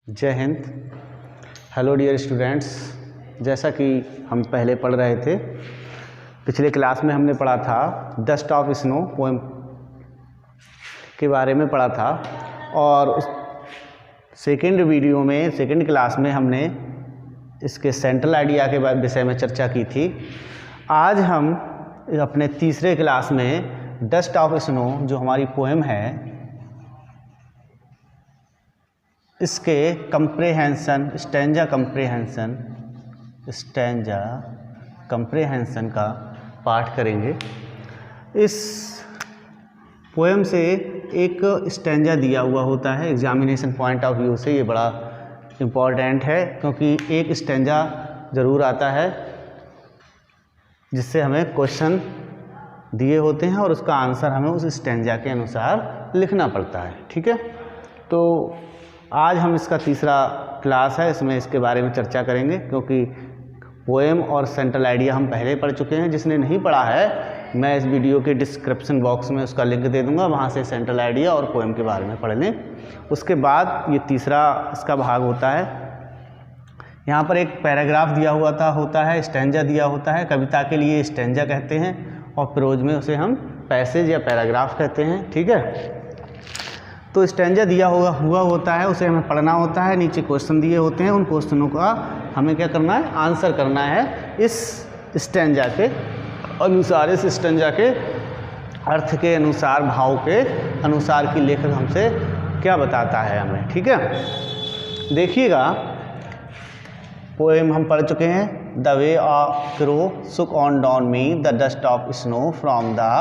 जय Hind. Hello dear students, जैसा कि हम पहले पढ़ रहे थे, पिछले क्लास में हमने पढ़ा था डस्ट ऑफ स्नो पोएम के बारे में पढ़ा था और उस सेकेंड वीडियो में सेकेंड क्लास में हमने इसके सेंट्रल आइडिया के विषय में चर्चा की थी। आज हम अपने तीसरे क्लास में डस्ट ऑफ स्नो जो हमारी पोएम है इसके कंप्रेहेंशन स्टैंजा कंप्रेहेंशन का पाठ करेंगे। इस पोएम से एक स्टैंजा दिया हुआ होता है, एग्जामिनेशन पॉइंट ऑफ व्यू से ये बड़ा इम्पॉर्टेंट है क्योंकि एक स्टैंजा ज़रूर आता है जिससे हमें क्वेश्चन दिए होते हैं और उसका आंसर हमें उस स्टैंजा के अनुसार लिखना पड़ता है। ठीक है, तो आज हम इसका तीसरा क्लास है, इसमें इसके बारे में चर्चा करेंगे क्योंकि पोएम और सेंट्रल आइडिया हम पहले पढ़ चुके हैं। जिसने नहीं पढ़ा है मैं इस वीडियो के डिस्क्रिप्शन बॉक्स में उसका लिंक दे दूंगा, वहाँ से सेंट्रल आइडिया और पोएम के बारे में पढ़ लें। उसके बाद ये तीसरा इसका भाग होता है। यहाँ पर एक पैराग्राफ दिया हुआ होता है, स्टैंजा दिया होता है। कविता के लिए स्टैंजा कहते हैं और प्रोज में उसे हम पैसेज या पैराग्राफ कहते हैं। ठीक है, तो स्टैंजा दिया हुआ होता है, उसे हमें पढ़ना होता है। नीचे क्वेश्चन दिए होते हैं, उन क्वेश्चनों का हमें क्या करना है, आंसर करना है इस स्टैंजा के अनुसार, इस स्टैंजा के अर्थ के अनुसार, भाव के अनुसार की लेखक हमसे क्या बताता है हमें। ठीक है, देखिएगा पोएम हम पढ़ चुके हैं। द वे ऑफ क्रो सुक on down me the dust of snow from the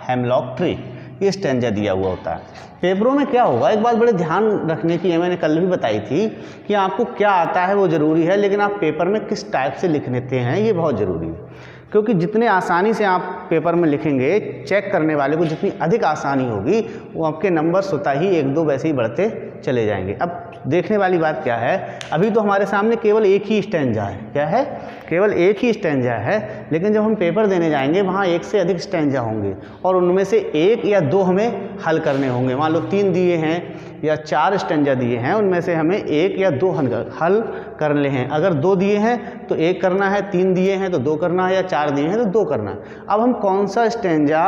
hemlock tree, ये स्टैंजा दिया हुआ होता है। पेपरों में क्या होगा, एक बात बड़े ध्यान रखने की है, मैंने कल भी बताई थी कि आपको क्या आता है वो ज़रूरी है, लेकिन आप पेपर में किस टाइप से लिख लेते हैं ये बहुत ज़रूरी है। क्योंकि जितने आसानी से आप पेपर में लिखेंगे, चेक करने वाले को जितनी अधिक आसानी होगी, वो आपके नंबर स्वतः ही एक दो वैसे ही बढ़ते चले जाएंगे। अब देखने वाली बात क्या है, अभी तो हमारे सामने केवल एक ही स्टैंजा है। क्या है? केवल एक ही स्टैंजा है, लेकिन जब हम पेपर देने जाएंगे वहाँ एक से अधिक स्टैंजा होंगे और उनमें से एक या दो हमें हल करने होंगे। मान लो 3 दिए हैं या 4 स्टैंजा दिए हैं, उनमें से हमें 1 या 2 हल करने हैं। अगर 2 दिए हैं तो 1 करना है, 3 दिए हैं तो 2 करना है, या 4 दिए हैं तो 2 करना है। अब हम कौन सा स्टैंजा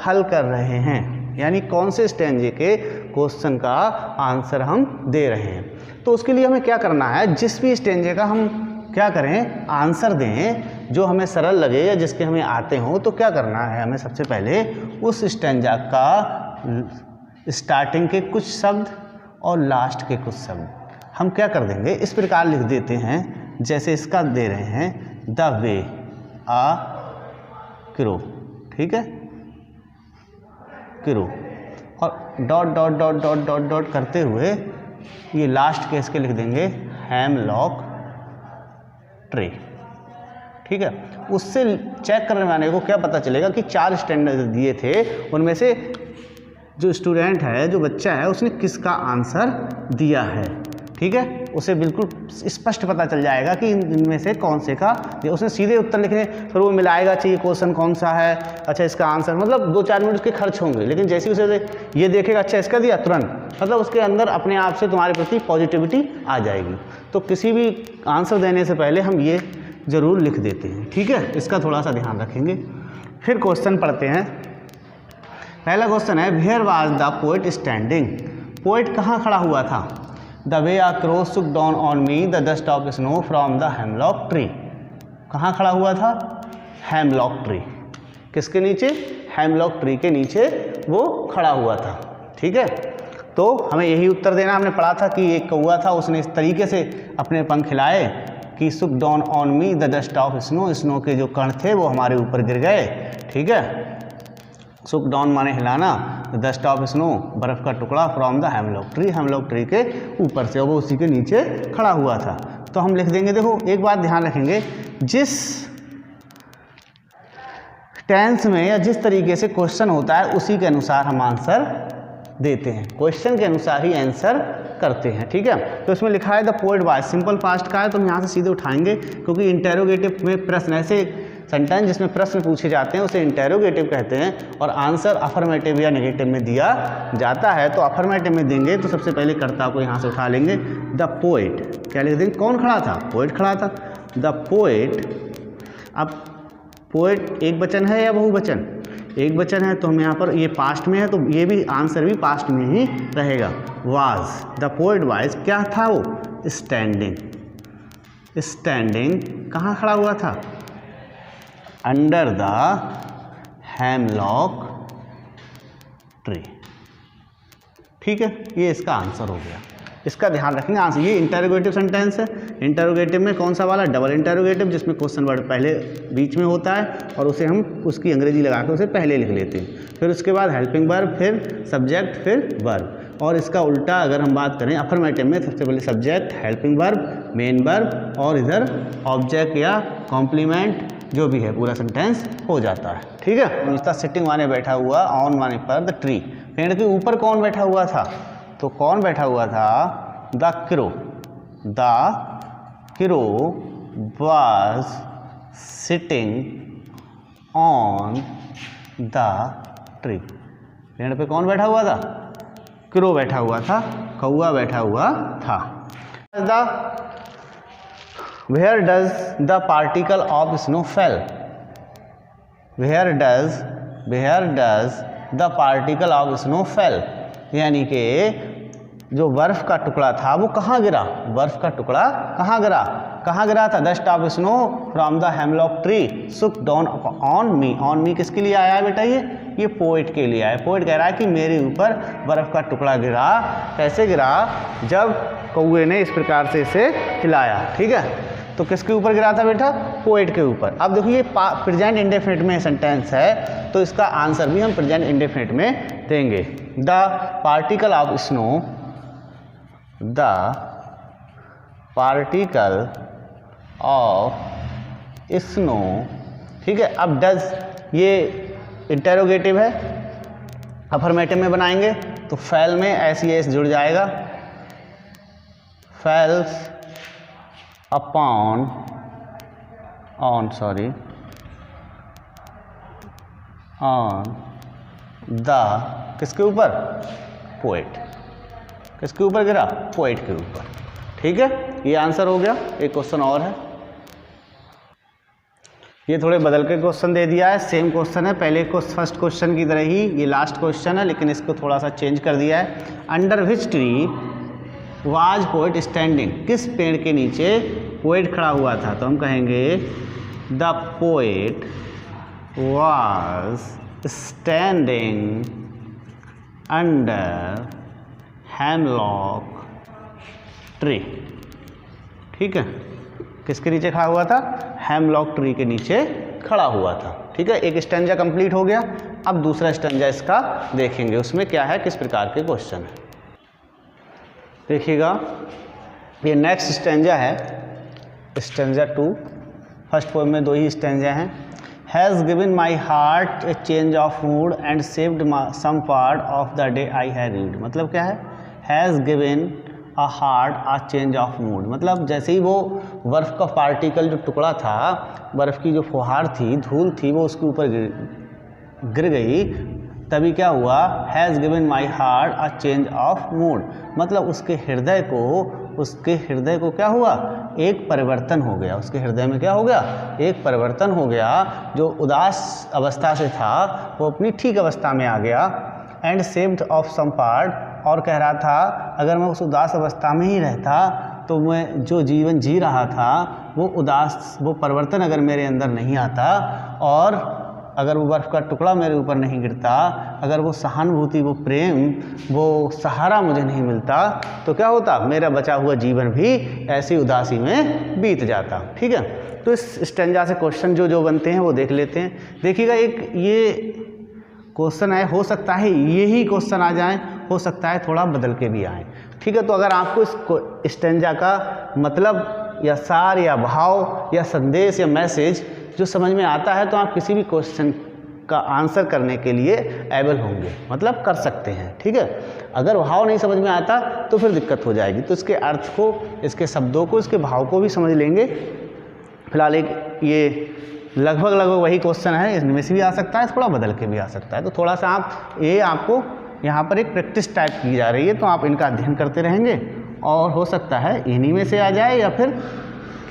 हल कर रहे हैं, यानी कौन से स्टैंजे के क्वेश्चन का आंसर हम दे रहे हैं, तो उसके लिए हमें क्या करना है, जिस भी स्टैंजे का हम क्या करें, आंसर दें जो हमें सरल लगे या जिसके हमें आते हों, तो क्या करना है, हमें सबसे पहले उस स्टैंजा का स्टार्टिंग के कुछ शब्द और लास्ट के कुछ शब्द हम क्या कर देंगे, इस प्रकार लिख देते हैं जैसे इसका दे रहे हैं, द वे आ क्रो। ठीक है, क्रो और dot dot dot dot dot dot करते हुए ये लास्ट के इसके लिख देंगे हेमलॉक ट्री। ठीक है, उससे चेक करने वाले को क्या पता चलेगा कि 4 स्टैंडर्ड दिए थे, उनमें से जो स्टूडेंट है, जो बच्चा है, उसने किसका आंसर दिया है। ठीक है, उसे बिल्कुल स्पष्ट पता चल जाएगा कि इनमें से कौन से का, उसने सीधे उत्तर लिखने, फिर वो मिलाएगा चाहिए क्वेश्चन कौन सा है, अच्छा इसका आंसर, मतलब 2-4 मिनट उसके खर्च होंगे। लेकिन जैसे ही उसे ये देखेगा अच्छा इसका दिया, तुरंत मतलब उसके अंदर अपने आप से तुम्हारे प्रति पॉजिटिविटी आ जाएगी। तो किसी भी आंसर देने से पहले हम ये ज़रूर लिख देते हैं। ठीक है, इसका थोड़ा सा ध्यान रखेंगे। फिर क्वेश्चन पढ़ते हैं। पहला क्वेश्चन है, where was the poet standing, poet कहाँ खड़ा हुआ था। The way a crow shook down on me the dust of snow from the hemlock tree, कहाँ खड़ा हुआ था, हेमलॉक ट्री। किसके नीचे, हेमलॉक ट्री के नीचे वो खड़ा हुआ था। ठीक है, तो हमें यही उत्तर देना। हमने पढ़ा था कि एक कौवा था, उसने इस तरीके से अपने पंख हिलाए कि सुक down on me the dust of snow, snow के जो कण थे वो हमारे ऊपर गिर गए। ठीक है, सुक डाउन माने हिलाना, डस्ट ऑफ स्नो बर्फ़ का टुकड़ा, from the hemlock tree, hemlock tree के ऊपर से, वो उसी के नीचे खड़ा हुआ था। तो हम लिख देंगे, देखो एक बात ध्यान रखेंगे, जिस टेंस में या जिस तरीके से क्वेश्चन होता है उसी के अनुसार हम आंसर देते हैं, क्वेश्चन के अनुसार ही आंसर करते हैं। ठीक है, तो इसमें लिखा है the poet was, simple past का है तो हम यहाँ से सीधे उठाएंगे क्योंकि इंटेरोगेटिव में प्रश्न ऐसे सेंटेंस जिसमें प्रश्न पूछे जाते हैं उसे इंटेरोगेटिव कहते हैं और आंसर अफर्मेटिव या नेगेटिव में दिया जाता है। तो अफर्मेटिव में देंगे तो सबसे पहले कर्ता को यहाँ से उठा लेंगे, द पोएट, क्या लिख देंगे, कौन खड़ा था, पोएट खड़ा था, द पोएट। अब पोएट एक वचन है या बहुवचन, एक वचन है तो हम यहाँ पर ये पास्ट में है तो ये भी आंसर भी पास्ट में ही रहेगा। वाज, द पोएट वाज, क्या था वो, स्टैंडिंग, स्टैंडिंग कहाँ खड़ा हुआ था, अंडर द हेमलॉक ट्री। ठीक है, ये इसका आंसर हो गया। इसका ध्यान रखेंगे आंसर, ये इंटेरोगेटिव सेंटेंस है। इंटेरोगेटिव में कौन सा वाला, डबल इंटेरोगेटिव, जिसमें क्वेश्चन वर्ड पहले बीच में होता है और उसे हम उसकी अंग्रेजी लगा के उसे पहले लिख लेते हैं, फिर उसके बाद हेल्पिंग वर्ब, फिर सब्जेक्ट, फिर वर्ब। और इसका उल्टा अगर हम बात करें अफर्मेटिव में, सबसे पहले subject, helping verb, main verb और इधर ऑब्जेक्ट या कॉम्प्लीमेंट जो भी है पूरा सेंटेंस हो जाता है। ठीक है, मिस्टर सिटिंग माने बैठा हुआ, ऑन माने पर, द ट्री, पेड़ के ऊपर कौन बैठा हुआ था, तो कौन बैठा हुआ था, the crow, the crow was sitting on the tree. पेड़ पे कौन बैठा हुआ था, क्रो बैठा हुआ था, कौआ बैठा हुआ था। Where does the particle of snow fell? Where does the particle of snow fell? यानी कि जो बर्फ का टुकड़ा था वो कहाँ गिरा, बर्फ का टुकड़ा कहाँ गिरा, कहाँ गिरा था, dust of snow from the hemlock tree shook down on me. On me किसके लिए आया है बेटा, ये पोएट के लिए आया है। पोएट कह रहा है कि मेरे ऊपर बर्फ का टुकड़ा गिरा, कैसे गिरा, जब कौए ने इस प्रकार से इसे हिलाया। ठीक है, तो किसके ऊपर गिरा था बेटा, पोएट के ऊपर। अब देखो ये प्रेजेंट इंडेफिनिट में सेंटेंस है तो इसका आंसर भी हम प्रेजेंट इंडेफिनिट में देंगे। The particle of snow, the particle of snow. ठीक है, अब डज ये इंटेरोगेटिव है, अफर्मेटिव में बनाएंगे तो फेल में एस एस जुड़ जाएगा, फेल्स अपॉन ऑन द किसके ऊपर, पोएट, किसके ऊपर गिरा, पोएट के ऊपर। ठीक है, ये आंसर हो गया। एक क्वेश्चन और है, ये थोड़े बदल के क्वेश्चन दे दिया है, सेम क्वेश्चन है पहले को फर्स्ट क्वेश्चन की तरह ही, ये लास्ट क्वेश्चन है लेकिन इसको थोड़ा सा चेंज कर दिया है। Under which tree was poet standing, किस पेड़ के नीचे पोएट खड़ा हुआ था, तो हम कहेंगे the poet was standing under hemlock tree. ठीक है, किसके नीचे खड़ा हुआ था, हेमलॉक ट्री के नीचे खड़ा हुआ था। ठीक है, एक स्टैंजा कंप्लीट हो गया। अब दूसरा स्टैंजा इसका देखेंगे, उसमें क्या है, किस प्रकार के क्वेश्चन है। देखिएगा, ये नेक्स्ट स्टैंजा है, स्टैंजा 2। फर्स्ट पोएम में 2 ही स्टैंजा हैं। Has given my heart a change of mood and saved some part of the day I have rued. मतलब क्या है, has given a heart a change of mood, मतलब जैसे ही वो बर्फ़ का पार्टिकल जो टुकड़ा था, बर्फ़ की जो फुहार थी, धूल थी, वो उसके ऊपर गिर गई, तभी क्या हुआ, has given my heart a change of mood, मतलब उसके हृदय को क्या हुआ, एक परिवर्तन हो गया, उसके हृदय में क्या हो गया, एक परिवर्तन हो गया। जो उदास अवस्था से था वो अपनी ठीक अवस्था में आ गया। And saved of some part, और कह रहा था अगर मैं उस उदास अवस्था में ही रहता तो मैं जो जीवन जी रहा था वो परिवर्तन अगर मेरे अंदर नहीं आता, और अगर वो बर्फ़ का टुकड़ा मेरे ऊपर नहीं गिरता, अगर वो सहानुभूति, वो प्रेम, वो सहारा मुझे नहीं मिलता, तो क्या होता, मेरा बचा हुआ जीवन भी ऐसी उदासी में बीत जाता। ठीक है, तो इस स्टैंजा से क्वेश्चन जो बनते हैं वो देख लेते हैं। देखिएगा, एक ये क्वेश्चन है, हो सकता है यही क्वेश्चन आ जाए, हो सकता है थोड़ा बदल के भी आए। ठीक है, तो अगर आपको इस स्टैंजा का मतलब या सार या भाव या संदेश या मैसेज जो समझ में आता है तो आप किसी भी क्वेश्चन का आंसर करने के लिए एबल होंगे, मतलब कर सकते हैं। ठीक है, अगर भाव नहीं समझ में आता तो फिर दिक्कत हो जाएगी। तो इसके अर्थ को, इसके शब्दों को, इसके भाव को भी समझ लेंगे। फिलहाल एक ये लगभग वही क्वेश्चन है, इसमें से भी आ सकता है, थोड़ा बदल के भी आ सकता है। तो थोड़ा सा आप ये आपको यहाँ पर एक प्रैक्टिस टाइप की जा रही है, तो आप इनका अध्ययन करते रहेंगे और हो सकता है इन्हीं में से आ जाए, या फिर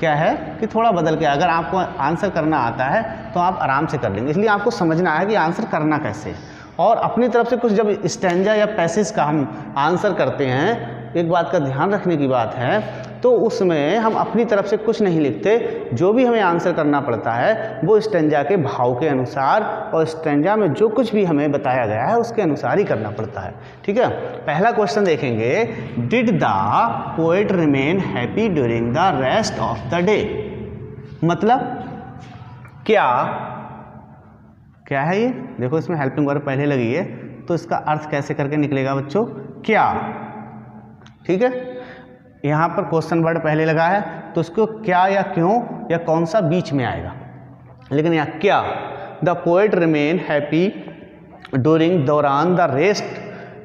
क्या है कि थोड़ा बदल के। अगर आपको आंसर करना आता है तो आप आराम से कर लेंगे। इसलिए आपको समझना है कि आंसर करना कैसे है। और अपनी तरफ से कुछ जब स्टैंजा या पैसेज का हम आंसर करते हैं, एक बात का ध्यान रखने की बात है, तो उसमें हम अपनी तरफ से कुछ नहीं लिखते। जो भी हमें आंसर करना पड़ता है वो स्टैंजा के भाव के अनुसार और स्टैंजा में जो कुछ भी हमें बताया गया है उसके अनुसार ही करना पड़ता है। ठीक है, पहला क्वेश्चन देखेंगे, did the poet remain happy during the rest of the day. मतलब क्या है ये, देखो इसमें हेल्पिंग वर्ब पहले लगी है, तो इसका अर्थ कैसे करके निकलेगा बच्चों, क्या। ठीक है, यहाँ पर क्वेश्चन वर्ड पहले लगा है तो उसको क्या या क्यों या कौन सा बीच में आएगा, लेकिन यहाँ क्या। The poet remain happy during, दौरान the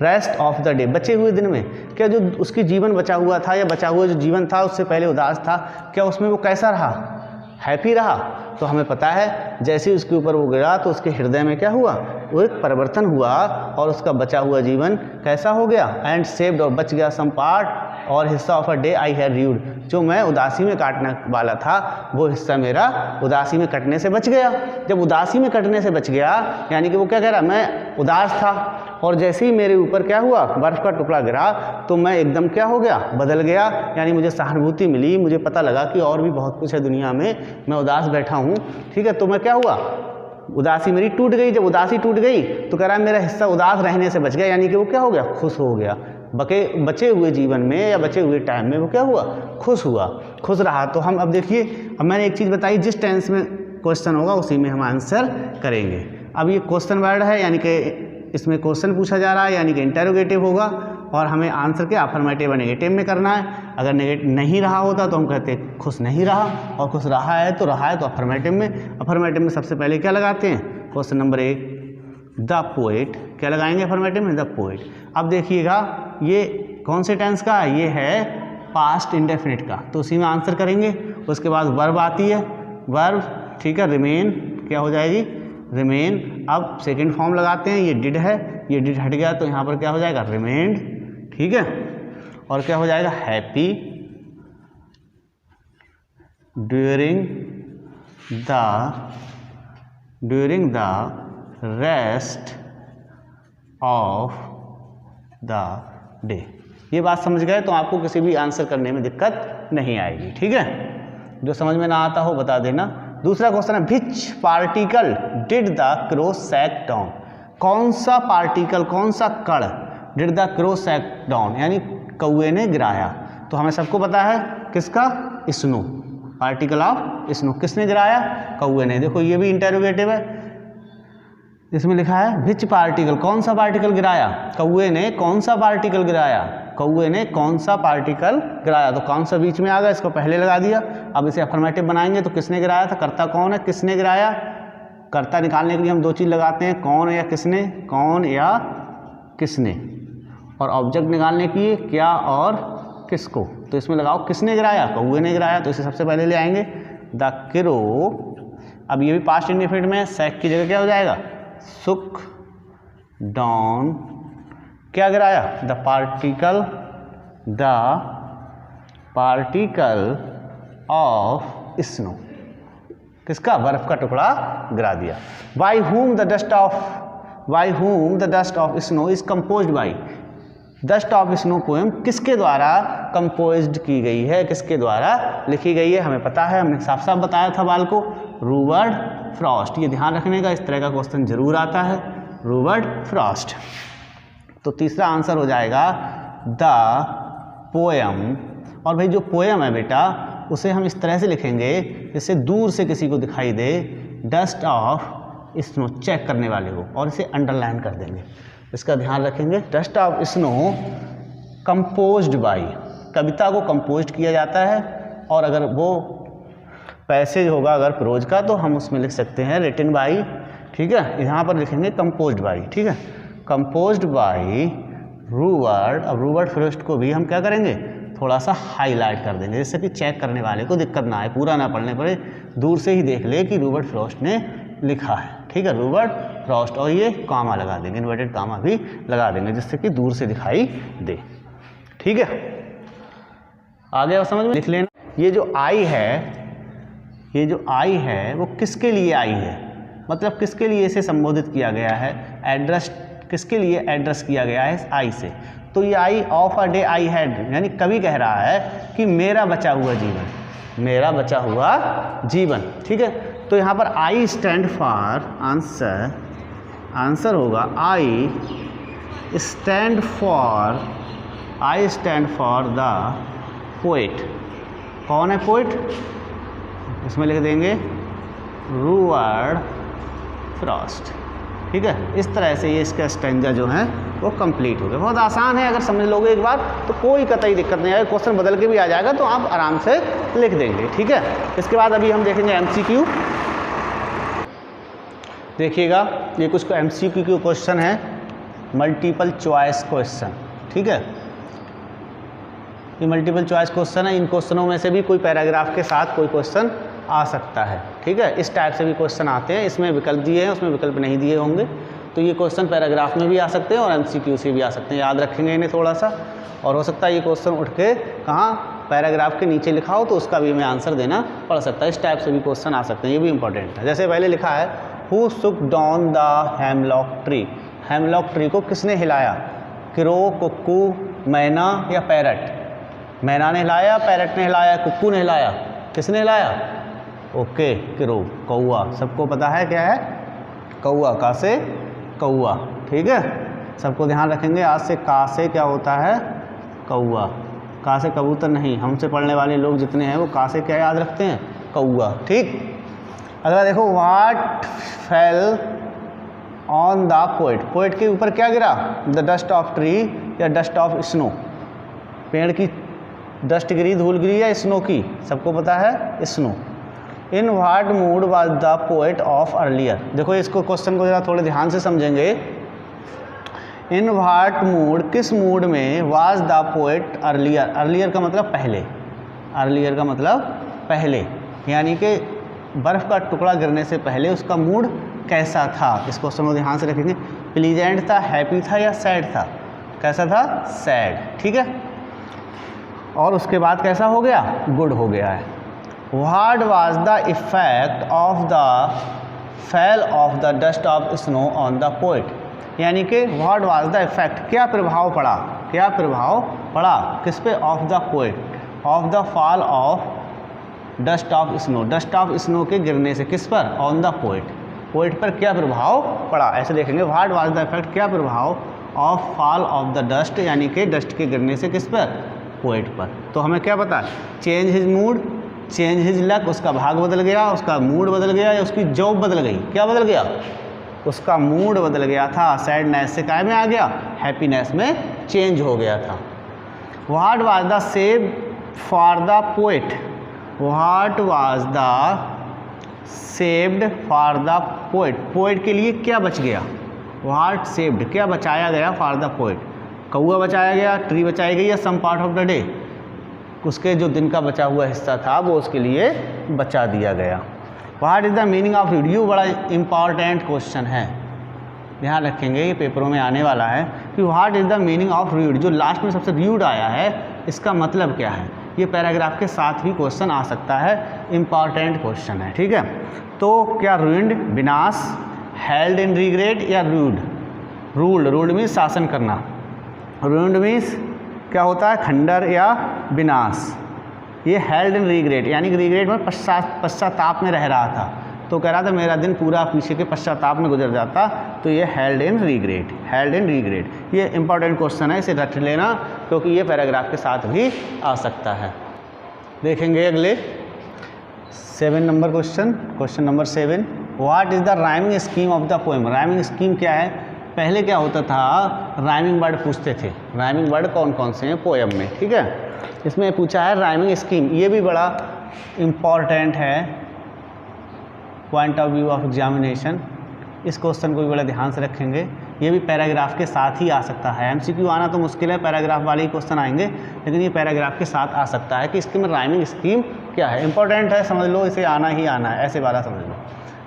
rest of the day, बचे हुए दिन में। क्या जो उसकी जीवन बचा हुआ था या बचा हुआ जो जीवन था उससे पहले उदास था, क्या उसमें वो कैसा रहा, हैप्पी रहा। तो हमें पता है जैसे उसके ऊपर वो गिरा तो उसके हृदय में क्या हुआ, वो एक परिवर्तन हुआ और उसका बचा हुआ जीवन कैसा हो गया, एंड सेव्ड, और बच गया, सम पार्ट और हिस्सा of a day I had read, जो मैं उदासी में काटने वाला था वो हिस्सा मेरा उदासी में कटने से बच गया। जब उदासी में कटने से बच गया यानी कि वो क्या कह रहा, मैं उदास था और जैसे ही मेरे ऊपर क्या हुआ, बर्फ़ का टुकड़ा गिरा तो मैं एकदम क्या हो गया, बदल गया। यानी मुझे सहानुभूति मिली, मुझे पता लगा कि और भी बहुत कुछ है दुनिया में, मैं उदास बैठा हूँ। ठीक है, तो मैं क्या हुआ, उदासी मेरी टूट गई। जब उदासी टूट गई तो कह रहा है मेरा हिस्सा उदास रहने से बच गया, यानी कि वो क्या हो गया, खुश हो गया। बचे हुए जीवन में या बचे हुए टाइम में वो क्या हुआ, खुश हुआ, खुश रहा। तो हम अब देखिए, अब मैंने एक चीज़ बताई, जिस टेंस में क्वेश्चन होगा उसी में हम आंसर करेंगे। अब ये क्वेश्चन वर्ड है, यानी कि इसमें क्वेश्चन पूछा जा रहा है, यानी कि इंटेरोगेटिव होगा और हमें आंसर के अफर्मेटिव और नेगेटिव में करना है। अगर नेगेटिव नहीं रहा होता तो हम कहते हैं खुश नहीं रहा, और खुश रहा है तो अफर्मेटिव में। अफर्मेटिव में सबसे पहले क्या लगाते हैं, क्वेश्चन नंबर 1 द पोएट, क्या लगाएंगे अफर्मेटिव में, द पोएट। अब देखिएगा ये कौन से टेंस का, ये है पास्ट इंडेफिनिट का, तो उसी में आंसर करेंगे। उसके बाद वर्ब आती है, वर्ब, ठीक है, रिमेन क्या हो जाएगी, रिमेन। अब सेकंड फॉर्म लगाते हैं, ये डिड है, ये डिड हट गया तो यहाँ पर क्या हो जाएगा, रिमेन्ड। ठीक है, और क्या हो जाएगा, happy during the rest of the day. ये बात समझ गए तो आपको किसी भी आंसर करने में दिक्कत नहीं आएगी। ठीक है, जो समझ में ना आता हो बता देना। दूसरा क्वेश्चन है, which particle did the crow shake down. कौन सा पार्टिकल, कौन सा कण did the crow shake down, यानी कौवे ने गिराया। तो हमें सबको पता है किसका, स्नो, पार्टिकल ऑफ स्नो। किसने गिराया, कौवे ने। देखो ये भी इंटेरोगेटिव है, इसमें लिखा है विच पार्टिकल, कौन सा पार्टिकल गिराया, कौवे ने कौन सा पार्टिकल गिराया, कौवे ने कौन सा पार्टिकल गिराया। तो कौन सा बीच में आ गया, इसको पहले लगा दिया। अब इसे अफर्मेटिव बनाएंगे तो किसने गिराया था, कर्ता कौन है, किसने गिराया। कर्ता निकालने के लिए हम दो चीज़ लगाते हैं, कौन या किसने, कौन या किसने। और ऑब्जेक्ट निकालने के लिए क्या और किसको। तो इसमें लगाओ किसने गिराया, कौवे ने गिराया, तो इसे सबसे पहले ले आएंगे द क्रो। अब ये भी पास्ट इंडेफिनिट में, सैक की जगह क्या हो जाएगा, सुक डाउन। क्या गिराया, द पार्टिकल ऑफ स्नो। किसका, बर्फ का टुकड़ा गिरा दिया। By whom the dust of snow is composed by। Dust of snow poem किसके द्वारा कंपोज्ड की गई है, किसके द्वारा लिखी गई है, हमें पता है, हमने साफ साफ बताया था बाल को, रूबर्ट फ्रॉस्ट। ये ध्यान रखने का, इस तरह का क्वेश्चन जरूर आता है, रूबर्ट फ्रॉस्ट। तो तीसरा आंसर हो जाएगा द पोएम। और भाई जो पोएम है बेटा उसे हम इस तरह से लिखेंगे जैसे दूर से किसी को दिखाई दे, डस्ट ऑफ स्नो, चेक करने वाले को, और इसे अंडरलाइन कर देंगे। इसका ध्यान रखेंगे, dust of snow composed by, कविता को कंपोज्ड किया जाता है। और अगर वो पैसेज होगा अगर प्रोज का तो हम उसमें लिख सकते हैं रिटन बाई। ठीक है, यहाँ पर लिखेंगे कंपोज्ड बाई। ठीक है, कंपोज्ड बाई रूबर्ट। अब रूबर्ट फ्रॉस्ट को भी हम क्या करेंगे, थोड़ा सा हाईलाइट कर देंगे, जिससे कि चेक करने वाले को दिक्कत ना आए, पूरा ना पढ़ने पड़े, दूर से ही देख ले कि रॉबर्ट फ्रॉस्ट ने लिखा है। ठीक है, रॉबर्ट फ्रॉस्ट, और ये कामा लगा देंगे, इन्वर्टेड कामा भी लगा देंगे, जिससे कि दूर से दिखाई दे। ठीक है, आगे आप समझ में लिख लेना। ये जो आई है वो किसके लिए आई है, मतलब किसके लिए इसे संबोधित किया गया है, एड्रेस किसके लिए एड्रेस किया गया है आई से। तो ये I of a day I had, यानी कवि कह रहा है कि मेरा बचा हुआ जीवन, मेरा बचा हुआ जीवन। ठीक है, तो यहाँ पर I stand for answer, answer होगा I stand for the poet. कौन है पोएट, इसमें लिख देंगे रॉबर्ट फ्रॉस्ट। ठीक है, इस तरह से ये इसका स्टैंजा जो है वो कंप्लीट हो गया। बहुत आसान है, अगर समझ लोगे एक बार तो कोई कतई दिक्कत नहीं आएगी, क्वेश्चन बदल के भी आ जाएगा तो आप आराम से लिख देंगे। ठीक है, इसके बाद अभी हम देखेंगे एमसीक्यू। देखिएगा, ये कुछ एमसीक्यू क्वेश्चन है, मल्टीपल चॉइस क्वेश्चन। ठीक है, ये मल्टीपल चॉइस क्वेश्चन है, इन क्वेश्चनों में से भी कोई पैराग्राफ के साथ कोई क्वेश्चन आ सकता है। ठीक है, इस टाइप से भी क्वेश्चन आते हैं, इसमें विकल्प दिए हैं, उसमें विकल्प नहीं दिए होंगे, तो ये क्वेश्चन पैराग्राफ में भी आ सकते हैं और एमसीक्यू से भी आ सकते हैं। याद रखेंगे इन्हें थोड़ा सा, और हो सकता है ये क्वेश्चन उठ के कहाँ पैराग्राफ के नीचे लिखा हो तो उसका भी हमें आंसर देना पड़ सकता है। इस टाइप से भी क्वेश्चन आ सकते हैं, ये भी इंपॉर्टेंट है। जैसे पहले लिखा है who Shuk down the hemlock tree, hemlock tree को किसने हिलाया, क्रो, कुक्कू, मैना या पैरट। मैना ने हिलाया, पैरट ने हिलाया, कुक्कू ने हिलाया, किसने हिलाया, ओके क्रो, कौआ। सबको पता है क्या है कौआ, का से कौआ। ठीक है, सबको ध्यान रखेंगे, आज से का से क्या होता है कौआ, का से कबूतर नहीं। हमसे पढ़ने वाले लोग जितने हैं वो का से क्या याद रखते हैं, कौआ। ठीक, अगला देखो, what fell on the poet, poet के ऊपर क्या गिरा, द डस्ट ऑफ ट्री या डस्ट ऑफ स्नो, पेड़ की डस्ट गिरी, धूल गिरी या स्नो की, सबको पता है snow. In what mood was the poet of earlier, देखो इसको क्वेश्चन को जरा थोड़े ध्यान से समझेंगे। इन व्हाट मूड, किस मूड में, was the poet earlier, earlier का मतलब पहले, अर्लियर का मतलब पहले, यानी कि बर्फ़ का टुकड़ा गिरने से पहले उसका मूड कैसा था। इस क्वेश्चन को ध्यान से रखेंगे, प्लीजेंट था, हैप्पी था या सैड था, कैसा था, सैड। ठीक है, और उसके बाद कैसा हो गया, गुड हो गया है। What was the effect of the fell off the dust of snow on the poet, यानी कि व्हाट वाज द इफेक्ट, क्या प्रभाव पड़ा, क्या प्रभाव पड़ा किस पे, of the poet, of the fall of dust of snow, dust of snow के गिरने से, किस पर, ऑन द पोएट, पोएट पर क्या प्रभाव पड़ा। ऐसे देखेंगे, व्हाट वाज द इफेक्ट, क्या प्रभाव, of fall of the dust, यानी कि डस्ट के गिरने से किस पर, पोएट पर। तो हमें क्या पता, change his mood, change his luck, उसका भाग बदल गया, उसका मूड बदल गया या उसकी जॉब बदल गई, क्या बदल गया, उसका मूड बदल गया था, सैडनेस से काय में आ गया, हैप्पीनेस में चेंज हो गया था। What was the save for the poet, what was the saved for the poet, poet के लिए क्या बच गया, व्हाट सेव्ड, क्या बचाया गया फॉर द पोएट, कौआ बचाया गया, ट्री बचाई गई या some part of the day, उसके जो दिन का बचा हुआ हिस्सा था वो उसके लिए बचा दिया गया। What is the meaning of read, ये बड़ा इंपॉर्टेंट क्वेश्चन है, ध्यान रखेंगे, ये पेपरों में आने वाला है कि what is the meaning of read, जो लास्ट में सबसे रीड आया है इसका मतलब क्या है। ये पैराग्राफ के साथ भी क्वेश्चन आ सकता है, इंपॉर्टेंट क्वेश्चन है। ठीक है, तो क्या रूइंड, विनाश, हेल्ड इन रिग्रेट या रूड, रूल्ड, रूल्ड मीन्स शासन करना, रूइंड मीन्स क्या होता है, खंडर या विनाश। ये हेल्ड इन रिग्रेट, यानी कि रिग्रेट में पश्चाताप में रह रहा था, तो कह रहा था मेरा दिन पूरा पीछे के पश्चाताप में गुजर जाता, तो ये held in regret, held in regret. ये इंपॉर्टेंट क्वेश्चन है, इसे रट लेना क्योंकि ये पैराग्राफ के साथ भी आ सकता है। देखेंगे अगले 7 number question, question number 7, what is the rhyming scheme of the poem, rhyming scheme क्या है। पहले क्या होता था, राइमिंग वर्ड पूछते थे, राइमिंग वर्ड कौन कौन से हैं पोएम में। ठीक है, इसमें पूछा है राइमिंग स्कीम, ये भी बड़ा इम्पॉर्टेंट है point of view of examination. इस क्वेश्चन को भी बड़ा ध्यान से रखेंगे ये भी पैराग्राफ के साथ ही आ सकता है। MCQ आना तो मुश्किल है, पैराग्राफ वाले ही क्वेश्चन आएंगे, लेकिन ये पैराग्राफ के साथ आ सकता है कि इसकी में राइमिंग स्कीम क्या है। इंपॉर्टेंट है, समझ लो, इसे आना ही आना है, ऐसे वाला समझ लो।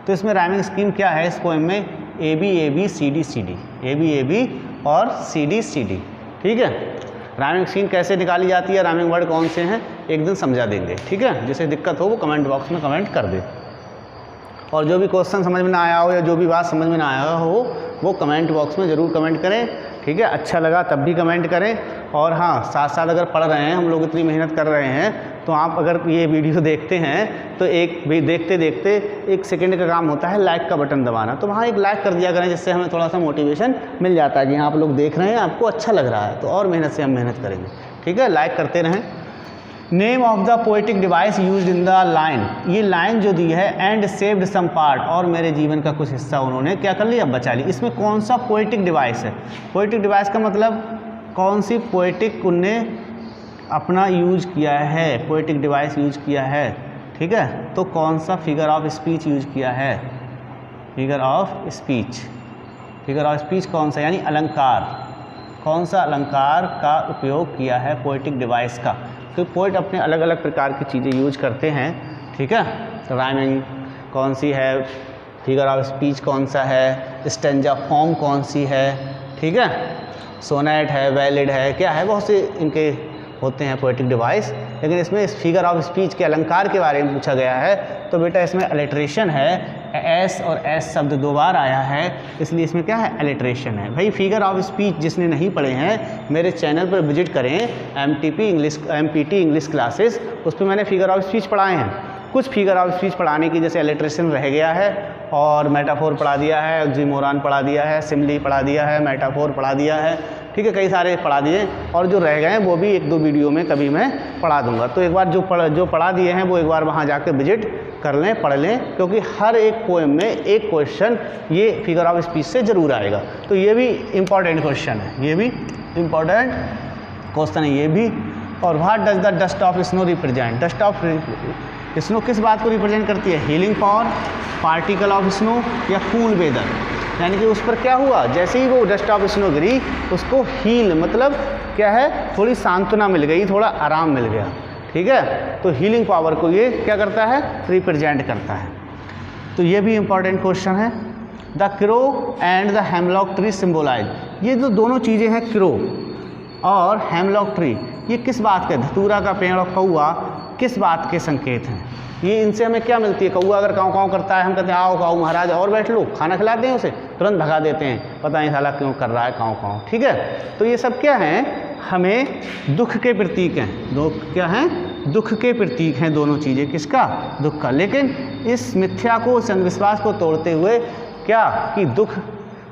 तो इसमें राइमिंग स्कीम क्या है इस पोएम में? AB AB CD CD, AB AB और CD CD, ठीक है। राइमिंग स्कीम कैसे निकाली जाती है, राइमिंग वर्ड कौन से हैं, एक दिन समझा देंगे, ठीक है। जिसे दिक्कत हो वो कमेंट बॉक्स में कमेंट कर दे, और जो भी क्वेश्चन समझ में ना आया हो या जो भी बात समझ में ना आया हो वो कमेंट बॉक्स में ज़रूर कमेंट करें, ठीक है। अच्छा लगा तब भी कमेंट करें। और हाँ, साथ साथ अगर पढ़ रहे हैं, हम लोग इतनी मेहनत कर रहे हैं, तो आप अगर ये वीडियो देखते हैं तो एक भी देखते देखते 1 सेकंड का काम होता है लाइक का बटन दबाना, तो वहाँ एक लाइक कर दिया करें, जिससे हमें थोड़ा सा मोटिवेशन मिल जाता है कि हाँ आप लोग देख रहे हैं, आपको अच्छा लग रहा है, तो और मेहनत से हम मेहनत करेंगे, ठीक है। लाइक करते रहें। Name of the poetic device used in the line, ये लाइन जो दी है, एंड सेव्ड सम पार्ट, और मेरे जीवन का कुछ हिस्सा उन्होंने क्या कर लिया, बचा लिया। इसमें कौन सा पोएटिक डिवाइस है? पोएटिक डिवाइस का मतलब कौन सी पोएटिक उनने अपना यूज किया है, पोएटिक डिवाइस यूज किया है, ठीक है। तो कौन सा फिगर ऑफ स्पीच यूज किया है, figure of speech. Figure of speech कौन सा, यानी अलंकार, कौन सा अलंकार का उपयोग किया है पोएटिक डिवाइस का। तो पोएट अपने अलग अलग प्रकार की चीज़ें यूज करते हैं, ठीक है। तो राइमिंग कौन सी है, फिगर ऑफ स्पीच कौन सा है, स्टेंजा फॉर्म कौन सी है, ठीक है। सोनेट है, वैलिड है, क्या है, बहुत से इनके होते हैं पोएटिक डिवाइस। लेकिन इसमें इस फिगर ऑफ स्पीच के अलंकार के बारे में पूछा गया है, तो बेटा इसमें अलिट्रेशन है, एस और एस शब्द 2 बार आया है, इसलिए इसमें क्या है, अलिट्रेशन है। भाई फिगर ऑफ स्पीच जिसने नहीं पढ़े हैं, मेरे चैनल पर विजिट करें, MPT इंग्लिश क्लासेस, उस पर मैंने फिगर ऑफ स्पीच पढ़ाए हैं। कुछ फिगर ऑफ स्पीच पढ़ाने की जैसे अलिट्रेशन रह गया है, और मेटाफोर पढ़ा दिया है, ऑक्सीमोरन पढ़ा दिया है, सिमली पढ़ा दिया है, मेटाफोर पढ़ा दिया है, ठीक है, कई सारे पढ़ा दिए, और जो रह गए हैं वो भी 1-2 वीडियो में कभी मैं पढ़ा दूंगा। तो एक बार जो पढ़ा दिए हैं वो एक बार वहाँ जाकर विजिट कर लें, पढ़ लें, क्योंकि हर एक पोएम में एक क्वेश्चन ये फिगर ऑफ स्पीच से ज़रूर आएगा। तो ये भी इम्पॉर्टेंट क्वेश्चन है, ये भी इम्पॉर्टेंट क्वेश्चन है ये भी। और what does the dust of snow represent, dust of snow किस बात को रिप्रेजेंट करती है, healing power, particle of snow, या कूल वेदर। यानी कि उस पर क्या हुआ, जैसे ही वो डस्ट ऑफ स्नो गिरी, उसको हील मतलब क्या है, थोड़ी सांत्वना मिल गई, थोड़ा आराम मिल गया, ठीक है। तो हीलिंग पावर को ये क्या करता है, रिप्रेजेंट करता है। तो ये भी इंपॉर्टेंट क्वेश्चन है। The crow and the hemlock tree symbolise, ये जो दोनों चीज़ें हैं, क्रो और हेमलॉक ट्री, ये किस बात के, धतूरा का पेड़ और कौआ किस बात के संकेत हैं? ये इनसे हमें क्या मिलती है? कौआ अगर काँव काँव करता है, हम कहते हैं आओ काऊ महाराज और बैठ लो, खाना खिलाते हैं उसे, तुरंत भगा देते हैं, पता नहीं साला क्यों कर रहा है काँव काँव, ठीक है। तो ये सब क्या हैं, हमें दुख के प्रतीक हैं, दो क्या हैं, दुख के प्रतीक हैं दोनों चीज़ें, किसका, दुख का। लेकिन इस मिथ्या को, इस अंधविश्वास को तोड़ते हुए क्या, कि दुख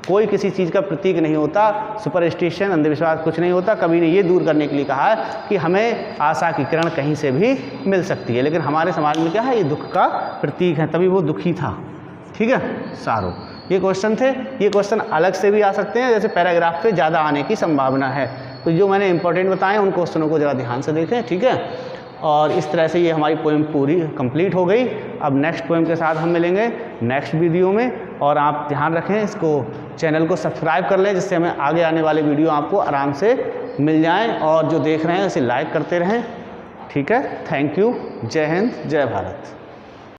कोई किसी चीज़ का प्रतीक नहीं होता, सुपरस्टिशन, अंधविश्वास कुछ नहीं होता। कभी ने ये दूर करने के लिए कहा है कि हमें आशा की किरण कहीं से भी मिल सकती है, लेकिन हमारे समाज में क्या है, ये दुख का प्रतीक है, तभी वो दुखी था, ठीक है। सारो ये क्वेश्चन थे, ये क्वेश्चन अलग से भी आ सकते हैं, जैसे पैराग्राफ पे ज़्यादा आने की संभावना है। तो जो मैंने इंपॉर्टेंट बताए उन क्वेश्चनों को ज़रा ध्यान से देखें, ठीक है। और इस तरह से ये हमारी पोएम पूरी कंप्लीट हो गई। अब नेक्स्ट पोएम के साथ हम मिलेंगे नेक्स्ट वीडियो में, और आप ध्यान रखें, इसको चैनल को सब्सक्राइब कर लें, जिससे हमें आगे आने वाले वीडियो आपको आराम से मिल जाएं, और जो देख रहे हैं उसे लाइक करते रहें, ठीक है। थैंक यू, जय हिंद, जय भारत।